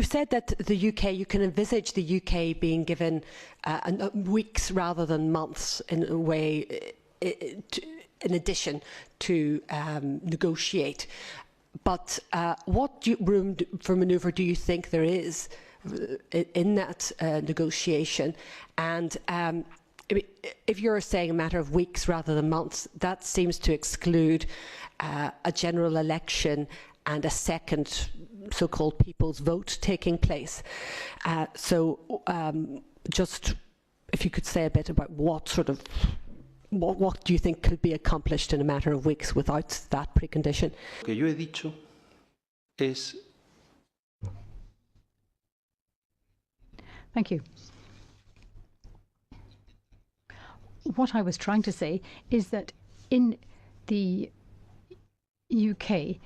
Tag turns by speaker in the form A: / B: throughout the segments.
A: said that the UK, you can envisage the UK being given weeks rather than months in a way, in addition to negotiate. But what room for manoeuvre do you think there is in that negotiation? And if you're saying a matter of weeks rather than months, that seems to exclude a general election and a second so-called people's vote taking place. Just if you could say a bit about what do you think could be accomplished in a matter of weeks without that precondition?
B: Lo que yo he dicho es.
C: Thank you. What I was trying to say is that in the UK,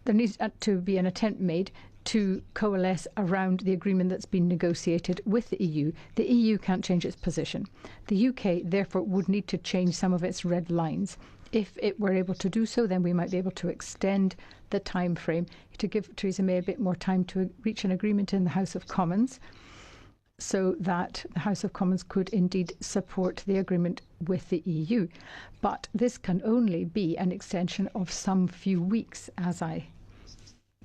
C: there needs to be an attempt made to coalesce around the agreement that's been negotiated with the EU. The EU can't change its position. The UK, therefore, would need to change some of its red lines. If it were able to do so, then we might be able to extend the time frame to give Theresa May a bit more time to reach an agreement in the House of Commons, so that the House of Commons could indeed support the agreement with the EU. But this can only be an extension of some few weeks, as I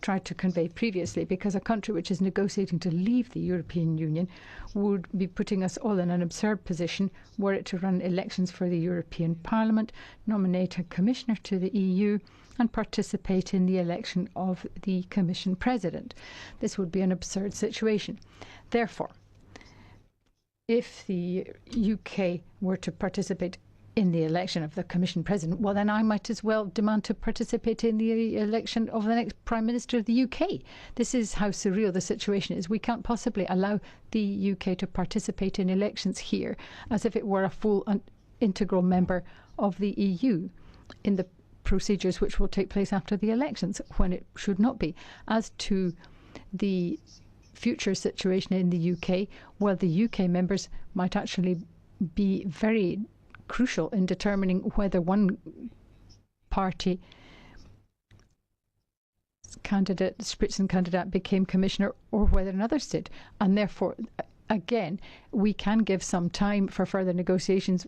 C: tried to convey previously, because a country which is negotiating to leave the European Union would be putting us all in an absurd position were it to run elections for the European Parliament, nominate a commissioner to the EU, and participate in the election of the Commission President. This would be an absurd situation. Therefore, if the UK were to participate in the election of the Commission President, well, then I might as well demand to participate in the election of the next Prime Minister of the UK. This is how surreal the situation is. We can't possibly allow the UK to participate in elections here as if it were a full and integral member of the EU in the procedures which will take place after the elections, when it should not be. As to the future situation in the UK, well, the UK members might actually be very crucial in determining whether one party candidate, Spitzenkandidat, became commissioner or whether another's did. And therefore, again, we can give some time for further negotiations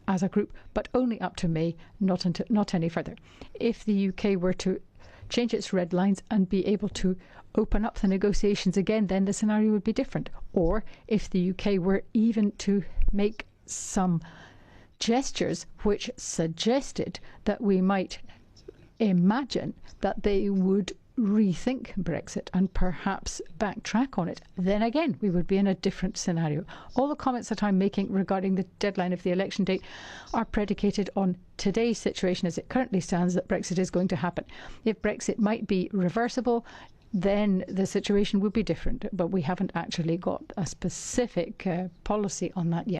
C: as a group, but only up to May, not any further. If the UK were to change its red lines and be able to open up the negotiations again, then the scenario would be different. Or if the UK were even to make some gestures which suggested that we might imagine that they would rethink Brexit and perhaps backtrack on it, then again we would be in a different scenario. All the comments that I'm making regarding the deadline of the election date are predicated on today's situation as it currently stands, that Brexit is going to happen. If Brexit might be reversible, then the situation would be different, but we haven't actually got a specific policy on that yet.